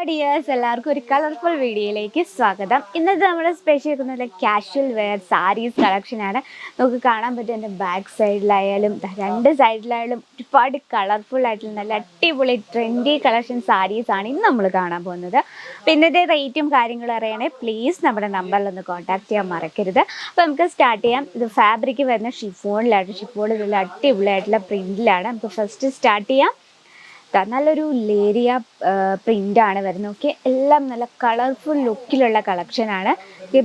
Dears, എല്ലാവർക്കും ഒരു colourful വീഡിയോയിലേക്ക് സ്വാഗതം. ഇന്നത്തെ നമ്മുടെ സ്പെഷ്യൽ നല്ല കാഷ്വൽ വെയർ സാരീസ് കളക്ഷനാണ്. നമുക്ക് കാണാൻ പറ്റും എൻ്റെ ബാക്ക് സൈഡിലായാലും രണ്ട് സൈഡിലായാലും ഒരുപാട് കളർഫുൾ ആയിട്ടുള്ള നല്ല അടിപൊളി ട്രെൻഡി കളക്ഷൻ സാരീസാണ് ഇന്ന് നമ്മൾ കാണാൻ പോകുന്നത്. അപ്പോൾ ഇന്നത്തെ റേറ്റും കാര്യങ്ങളും അറിയണമെങ്കിൽ പ്ലീസ് നമ്മുടെ നമ്പറിലൊന്ന് കോൺടാക്ട് ചെയ്യാൻ മറക്കരുത്. അപ്പോൾ നമുക്ക് സ്റ്റാർട്ട് ചെയ്യാം. ഇത് ഫാബ്രിക് വരുന്ന ഷിഫോണിൽ നല്ല അടിപൊളിയായിട്ടുള്ള പ്രിൻറ്റിലാണ്. നമുക്ക് ഫസ്റ്റ് സ്റ്റാർട്ട് ചെയ്യാം. നല്ലൊരു ലേരിയ പ്രിൻ്റാണ് വരുന്നത്. ഓക്കെ, എല്ലാം നല്ല കളർഫുൾ ലുക്കിലുള്ള കളക്ഷനാണ്.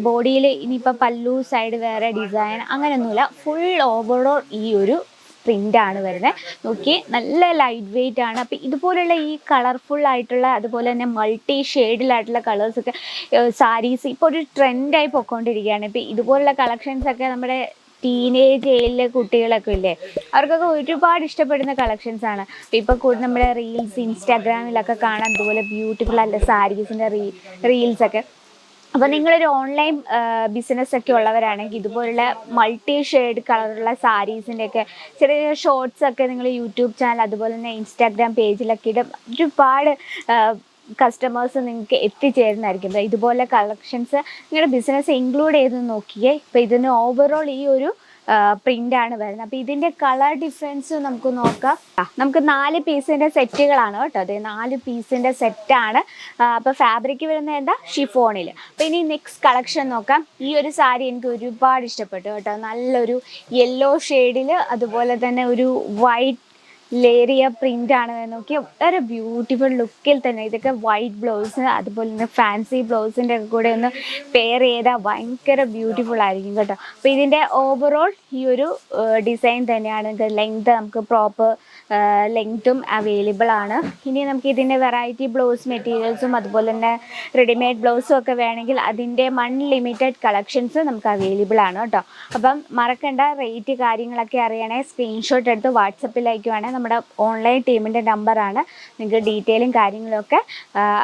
ബോഡിയിൽ ഇനിയിപ്പോൾ പല്ലു സൈഡ് വേറെ ഡിസൈൻ അങ്ങനെയൊന്നുമില്ല, ഫുൾ ഓവറോൾ ഈ ഒരു പ്രിൻ്റാണ് വരുന്നത്. നോക്കി, നല്ല ലൈറ്റ് വെയ്റ്റ് ആണ്. അപ്പോൾ ഇതുപോലുള്ള ഈ കളർഫുൾ ആയിട്ടുള്ള അതുപോലെ തന്നെ മൾട്ടി ഷെയ്ഡിലായിട്ടുള്ള കളേഴ്സൊക്കെ സാരീസ് ഇപ്പോൾ ഒരു ട്രെൻഡായി പൊയ്ക്കൊണ്ടിരിക്കുകയാണ്. ഇപ്പോൾ ഇതുപോലുള്ള കളക്ഷൻസൊക്കെ നമ്മുടെ ടീനേജ് ഏജിലെ കുട്ടികളൊക്കെ ഇല്ലേ, അവർക്കൊക്കെ ഒരുപാട് ഇഷ്ടപ്പെടുന്ന കളക്ഷൻസ് ആണ്. ഇപ്പോൾ നമ്മുടെ റീൽസ് ഇൻസ്റ്റാഗ്രാമിലൊക്കെ കാണാം ഇതുപോലെ ബ്യൂട്ടിഫുൾ ആയിട്ടുള്ള സാരീസിൻ്റെ റീൽസൊക്കെ. അപ്പോൾ നിങ്ങളൊരു ഓൺലൈൻ ബിസിനസ്സൊക്കെ ഉള്ളവരാണെങ്കിൽ ഇതുപോലുള്ള മൾട്ടി ഷെയ്ഡ് കളറുള്ള സാരീസിൻ്റെയൊക്കെ ചെറിയ ഷോർട്സൊക്കെ നിങ്ങൾ യൂട്യൂബ് ചാനൽ അതുപോലെ തന്നെ ഇൻസ്റ്റാഗ്രാം പേജിലൊക്കെ ഇടും. ഒരുപാട് കസ്റ്റമേഴ്സ് നിങ്ങൾക്ക് എത്തിച്ചേരുന്നതായിരിക്കും. ഇതുപോലെ കളക്ഷൻസ് നിങ്ങളുടെ ബിസിനസ് ഇൻക്ലൂഡ് ചെയ്ത് നോക്കിയേ. ഇപ്പോൾ ഇതിന് ഓവറോൾ ഈ ഒരു പ്രിൻ്റാണ് വരുന്നത്. അപ്പോൾ ഇതിൻ്റെ കളർ ഡിഫറൻസ് നമുക്ക് നോക്കാം. നമുക്ക് 4 പീസിൻ്റെ സെറ്റുകളാണ് കേട്ടോ. അതെ, 4 പീസിൻ്റെ സെറ്റാണ്. അപ്പോൾ ഫാബ്രിക് വരുന്നത് എന്താ, ഷിഫോണിൽ. അപ്പോൾ ഇനി നെക്സ്റ്റ് കളക്ഷൻ നോക്കാം. ഈ ഒരു സാരി എനിക്ക് ഒരുപാട് ഇഷ്ടപ്പെട്ടു കേട്ടോ. നല്ലൊരു യെല്ലോ ഷെയ്ഡിൽ അതുപോലെ തന്നെ ഒരു വൈറ്റ് ലേരിയ പ്രിൻ്റാണ് നോക്കി, വളരെ ബ്യൂട്ടിഫുൾ ലുക്കിൽ തന്നെ. ഇതൊക്കെ വൈറ്റ് ബ്ലൗസ് അതുപോലെ തന്നെ ഫാൻസി ബ്ലൗസിൻ്റെ ഒക്കെ കൂടെ ഒന്ന് പെയർ ചെയ്താൽ ഭയങ്കര ബ്യൂട്ടിഫുൾ ആയിരിക്കും കേട്ടോ. അപ്പോൾ ഇതിൻ്റെ ഓവറോൾ ഈ ഒരു ഡിസൈൻ തന്നെയാണ്. ഇത് ലെങ്ത് നമുക്ക് പ്രോപ്പർ ലെങ്ത്തും അവൈലബിൾ ആണ്. ഇനി നമുക്ക് ഇതിൻ്റെ വെറൈറ്റി ബ്ലൗസ് മെറ്റീരിയൽസും അതുപോലെ തന്നെ റെഡിമെയ്ഡ് ബ്ലൗസും ഒക്കെ വേണമെങ്കിൽ അതിൻ്റെ അൺലിമിറ്റഡ് കളക്ഷൻസ് നമുക്ക് അവൈലബിൾ ആണ് കേട്ടോ. അപ്പം മറക്കണ്ട, റേറ്റ് കാര്യങ്ങളൊക്കെ അറിയണേ സ്ക്രീൻഷോട്ട് എടുത്ത് വാട്സപ്പിൽ അയക്കുവാണെങ്കിൽ നമ്മുടെ ഓൺലൈൻ ടീമിൻ്റെ നമ്പറാണ്. നിങ്ങൾക്ക് ഡീറ്റെയിലും കാര്യങ്ങളൊക്കെ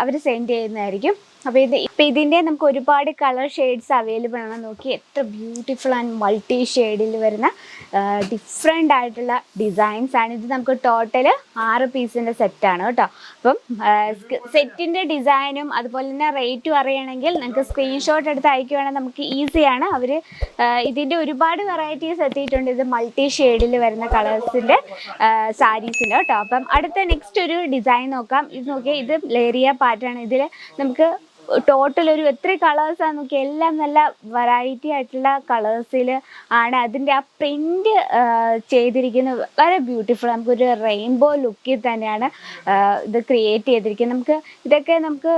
അവർ സെൻഡ് ചെയ്യുന്നതായിരിക്കും. അപ്പോൾ ഇതിൻ്റെ നമുക്ക് ഒരുപാട് കളർ ഷെയ്ഡ്സ് അവൈലബിൾ ആണ്. നോക്കി, എത്ര ബ്യൂട്ടിഫുൾ ആൻഡ് മൾട്ടി ഷെയ്ഡിൽ വരുന്ന ഡിഫറെൻ്റ് ആയിട്ടുള്ള ഡിസൈൻസ് ആണ്. ഇത് നമുക്ക് ടോട്ടൽ 6 പീസിൻ്റെ സെറ്റാണ് കേട്ടോ. അപ്പം സെറ്റിൻ്റെ ഡിസൈനും അതുപോലെ തന്നെ റേറ്റും അറിയണമെങ്കിൽ നിങ്ങൾക്ക് സ്ക്രീൻഷോട്ട് എടുത്ത് അയക്കുകയാണെങ്കിൽ നമുക്ക് ഈസിയാണ്. അവർ ഇതിൻ്റെ ഒരുപാട് വെറൈറ്റീസ് എത്തിയിട്ടുണ്ട്. ഇത് മൾട്ടി ഷെയ്ഡിൽ വരുന്ന കളേഴ്സിൻ്റെ സാരീസിൻ്റെ കേട്ടോ. അപ്പം അടുത്ത നെക്സ്റ്റ് ഒരു ഡിസൈൻ നോക്കാം. ഇത് നോക്കിയാൽ ഇത് ലേരിയ പാറ്റേൺ. ഇതിൽ നമുക്ക് ടോട്ടൽ ഒരു എത്ര കളേഴ്സാണ് നോക്കി, എല്ലാം നല്ല വെറൈറ്റി ആയിട്ടുള്ള കളേഴ്സിൽ ആണ്. അതിൻ്റെ ആ പ്രിൻ്റ് ചെയ്തിരിക്കുന്നത് വളരെ ബ്യൂട്ടിഫുൾ. നമുക്കൊരു റെയിൻബോ ലുക്കിൽ തന്നെയാണ് ഇത് ക്രിയേറ്റ് ചെയ്തിരിക്കുന്നത്. ഇതൊക്കെ നമുക്ക്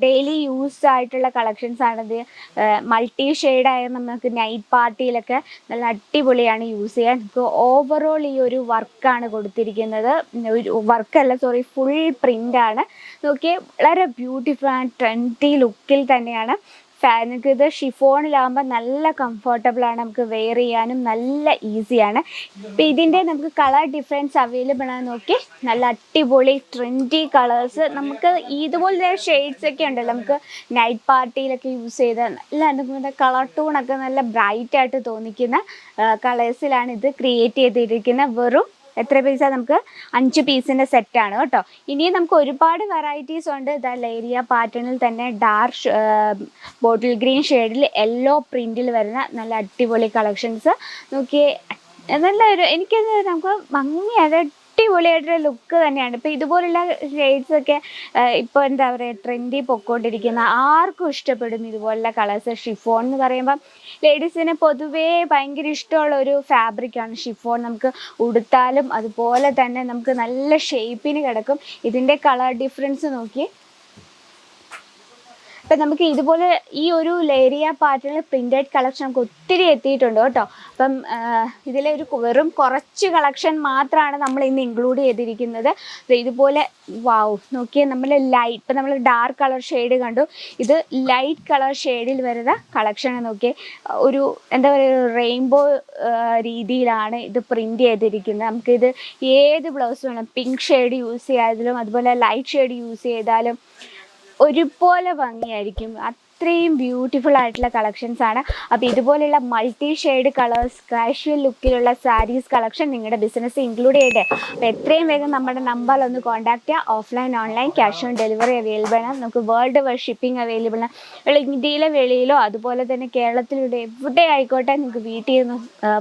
ഡെയിലി യൂസ് ആയിട്ടുള്ള കളക്ഷൻസ് ആണിത്. മൾട്ടി ഷെയ്ഡായ നമുക്ക് നൈറ്റ് പാർട്ടിയിലൊക്കെ നല്ല അടിപൊളിയാണ് യൂസ് ചെയ്യാൻ. നമുക്ക് ഓവറോൾ ഈ ഒരു വർക്കാണ് കൊടുത്തിരിക്കുന്നത്. ഫുൾ പ്രിൻ്റാണ്. നോക്കിയേ, വളരെ ബ്യൂട്ടിഫുൾ ആൻഡ് ട്രെൻഡി ലുക്കിൽ തന്നെയാണ്. നിങ്ങൾക്ക് ഇത് ഷിഫോണിലാകുമ്പോൾ നല്ല കംഫർട്ടബിളാണ്, നമുക്ക് വെയർ ചെയ്യാനും നല്ല ഈസിയാണ്. അപ്പോൾ ഇതിൻ്റെ നമുക്ക് കളർ ഡിഫറൻസ് അവൈലബിൾ ആണ്. നോക്കി, നല്ല അടിപൊളി ട്രെൻഡി കളേഴ്സ്. നമുക്ക് ഇതുപോലെ ഷെയ്ഡ്സ് ഒക്കെ ഉണ്ടല്ലോ, നമുക്ക് നൈറ്റ് പാർട്ടിയിലൊക്കെ യൂസ് ചെയ്ത നല്ല കളർ ടൂണൊക്കെ നല്ല ബ്രൈറ്റ് ആയിട്ട് തോന്നിക്കുന്ന കളേഴ്സിലാണ് ഇത് ക്രിയേറ്റ് ചെയ്തിരിക്കുന്നത്. വെറും എത്ര പീസാണ്, നമുക്ക് 5 പീസിൻ്റെ സെറ്റാണ് കേട്ടോ. ഇനിയും നമുക്ക് ഒരുപാട് വെറൈറ്റീസ് ഉണ്ട്. ഇതാ ലേരിയ പാറ്റേണിൽ തന്നെ ഡാർക്ക് ബോട്ടിൽ ഗ്രീൻ ഷെയ്ഡിൽ യെല്ലോ പ്രിൻറ്റിൽ വരുന്ന നല്ല അടിപൊളി കളക്ഷൻസ്. നോക്കിയേ, നല്ലൊരു എനിക്കത് നമുക്ക് ഭംഗിയായിട്ട് അടിപൊളിയായിട്ടുള്ള ലുക്ക് തന്നെയാണ്. ഇപ്പോൾ ഇതുപോലുള്ള ഷെയ്ഡ്സൊക്കെ ഇപ്പോൾ എന്താ പറയുക, ട്രെൻഡി പൊയ്ക്കൊണ്ടിരിക്കുന്ന ആർക്കും ഇഷ്ടപ്പെടും ഇതുപോലുള്ള കളേഴ്സ്. ഷിഫോൺ എന്ന് പറയുമ്പം ലേഡീസിന് പൊതുവേ ഭയങ്കര ഇഷ്ടമുള്ള ഒരു ഫാബ്രിക്കാണ് ഷിഫോൺ. നമുക്ക് ഉടുത്താലും അതുപോലെ തന്നെ നമുക്ക് നല്ല ഷേപ്പിന് കിടക്കും. ഇതിൻ്റെ കളർ ഡിഫറൻസ് നോക്കി. അപ്പം നമുക്ക് ഇതുപോലെ ഈ ഒരു ലേരിയ പാറ്റേണിൽ പ്രിൻറ്റഡ് കളക്ഷൻ നമുക്ക് ഒത്തിരി എത്തിയിട്ടുണ്ട് കേട്ടോ. അപ്പം ഇതിലൊരു വെറും കുറച്ച് കളക്ഷൻ മാത്രമാണ് നമ്മൾ ഇന്ന് ഇൻക്ലൂഡ് ചെയ്തിരിക്കുന്നത്. ഇതുപോലെ വാവ്, നോക്കിയാൽ നമ്മൾ ഇപ്പം നമ്മൾ ഡാർക്ക് കളർ ഷെയ്ഡ് കണ്ടു. ഇത് ലൈറ്റ് കളർ ഷെയ്ഡിൽ വരുന്ന കളക്ഷൻ നോക്കിയേ. ഒരു എന്താ പറയുക, റെയിൻബോ രീതിയിലാണ് ഇത് പ്രിൻറ്റ് ചെയ്തിരിക്കുന്നത്. നമുക്കിത് ഏത് ബ്ലൗസ് വേണം, പിങ്ക് ഷെയ്ഡ് യൂസ് ചെയ്താലും അതുപോലെ ലൈറ്റ് ഷെയ്ഡ് യൂസ് ചെയ്താലും ഒരുപോലെ ഭംഗിയായിരിക്കും. അത്രയും ബ്യൂട്ടിഫുൾ ആയിട്ടുള്ള കളക്ഷൻസ് ആണ്. അപ്പോൾ ഇതുപോലെയുള്ള മൾട്ടി ഷെയ്ഡ് കളേഴ്സ് കാഷ്വൽ ലുക്കിലുള്ള സാരീസ് കളക്ഷൻ നിങ്ങളുടെ ബിസിനസ് ഇൻക്ലൂഡ് ചെയ്യട്ടെ. അപ്പോൾ എത്രയും വേഗം നമ്മുടെ നമ്പറിൽ ഒന്ന് കോൺടാക്ട് ചെയ്യുക. Offline online cash on delivery available ആണ്. നമുക്ക് വേൾഡ് വൈഡ് ഷിപ്പിംഗ് അവൈലബിൾ ആണ്. ഇന്ത്യയിലെ വെളിയിലോ അതുപോലെ തന്നെ കേരളത്തിലൂടെ എവിടെ ആയിക്കോട്ടെ നിങ്ങൾക്ക് വീട്ടിൽ നിന്ന്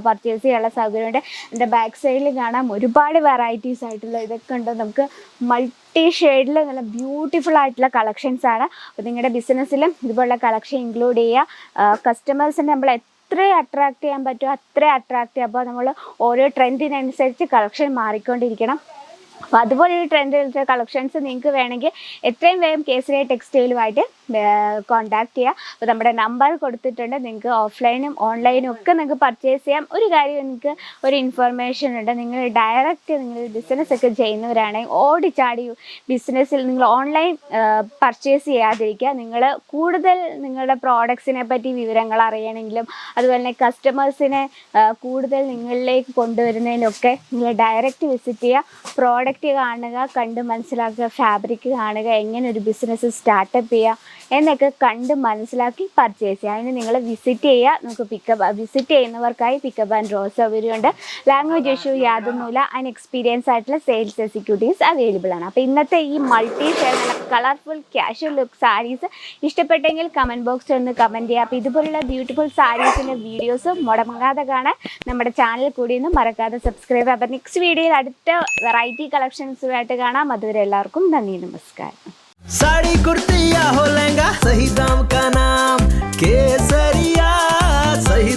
പർച്ചേസ് ചെയ്യാനുള്ള സൗകര്യമുണ്ട്. എൻ്റെ ബാക്ക് സൈഡിൽ കാണാം ഒരുപാട് വെറൈറ്റീസ് ആയിട്ടുള്ള ഇതൊക്കെ ഉണ്ട്. നമുക്ക് മൾട്ടി ഷെയ്ഡിൽ നല്ല ബ്യൂട്ടിഫുൾ ആയിട്ടുള്ള കളക്ഷൻസ് ആണ്. അപ്പോൾ നിങ്ങളുടെ ബിസിനസ്സിലും ഇതുപോലുള്ള കളക്ഷൻ ഇൻക്ലൂഡ് ചെയ്യുക. കസ്റ്റമേഴ്സിനെ നമ്മൾ എത്ര അട്രാക്ട് ചെയ്യാൻ പറ്റുമോ അത്ര അട്രാക്ട് ചെയ്യുക. അപ്പോൾ നമ്മൾ ഓരോ ട്രെൻഡിനനുസരിച്ച് കളക്ഷൻ മാറിക്കൊണ്ടിരിക്കണം. അപ്പോൾ അതുപോലെയുള്ള ട്രെൻഡ് കളക്ഷൻസ് നിങ്ങൾക്ക് വേണമെങ്കിൽ എത്രയും വേഗം കേസരി ടെക്സ്റ്റൈലുമായിട്ട് കോൺടാക്ട് ചെയ്യുക. അപ്പോൾ നമ്മുടെ നമ്പർ കൊടുത്തിട്ടുണ്ട്. നിങ്ങൾക്ക് ഓഫ്ലൈനും ഓൺലൈനും ഒക്കെ നിങ്ങൾക്ക് പർച്ചേസ് ചെയ്യാം. ഒരു കാര്യം നിങ്ങൾക്ക് ഒരു ഇൻഫർമേഷൻ ഉണ്ട്. നിങ്ങൾ ഡയറക്റ്റ് നിങ്ങൾ ബിസിനസ്സൊക്കെ ചെയ്യുന്നവരാണെങ്കിൽ ഓടിച്ചാടി ബിസിനസ്സിൽ നിങ്ങൾ ഓൺലൈൻ പർച്ചേസ് ചെയ്യാതിരിക്കുക. നിങ്ങൾ കൂടുതൽ നിങ്ങളുടെ പ്രോഡക്ട്സിനെ പറ്റി വിവരങ്ങൾ അറിയണമെങ്കിലും അതുപോലെ തന്നെ കസ്റ്റമേഴ്സിനെ കൂടുതൽ നിങ്ങളിലേക്ക് കൊണ്ടുവരുന്നതിനൊക്കെ നിങ്ങൾ ഡയറക്റ്റ് വിസിറ്റ് ചെയ്യുക. പ്രോഡക്റ്റ് കാണുക, കണ്ട് മനസ്സിലാക്കുക, ഫാബ്രിക് കാണുക, എങ്ങനെ ഒരു ബിസിനസ് സ്റ്റാർട്ടപ്പ് ചെയ്യുക എന്നൊക്കെ കണ്ട് മനസ്സിലാക്കി പർച്ചേസ് ചെയ്യുക. അതിന് നിങ്ങൾ വിസിറ്റ് ചെയ്യുക. നമുക്ക് വിസിറ്റ് ചെയ്യുന്നവർക്കായി പിക്കപ്പ് ആൻഡ് ഡ്രോ സൗകര്യമുണ്ട്. ലാംഗ്വേജ് ഇഷ്യൂ യാതൊന്നുമില്ല. അതിന് എക്സ്പീരിയൻസ് ആയിട്ടുള്ള സെയിൽസ് എക്സിക്യൂട്ടീവ്സ് അവൈലബിൾ ആണ്. അപ്പോൾ ഇന്നത്തെ ഈ മൾട്ടി ഷെയ്ഡ് നല്ല കളർഫുൾ ക്യാഷ്വൽ ലുക്ക് സാരീസ് ഇഷ്ടപ്പെട്ടെങ്കിൽ കമൻറ്റ് ബോക്സിൽ ഒന്ന് കമൻറ്റ് ചെയ്യുക. അപ്പോൾ ഇതുപോലുള്ള ബ്യൂട്ടിഫുൾ സാരീസിൻ്റെ വീഡിയോസ് മുടങ്ങാതെ കാണാൻ നമ്മുടെ ചാനൽ കൂടി ഒന്ന് മറക്കാതെ സബ്സ്ക്രൈബ് ചെയ്യുക. അപ്പോൾ നെക്സ്റ്റ് വീഡിയോയിൽ അടുത്ത വെറൈറ്റി കളക്ഷൻസുമായിട്ട് കാണാം. അതുവരെ എല്ലാവർക്കും നന്ദി, നമസ്കാരം. साड़ी कुर्ती या हो लहंगा, सही दाम का नाम केसरिया। सही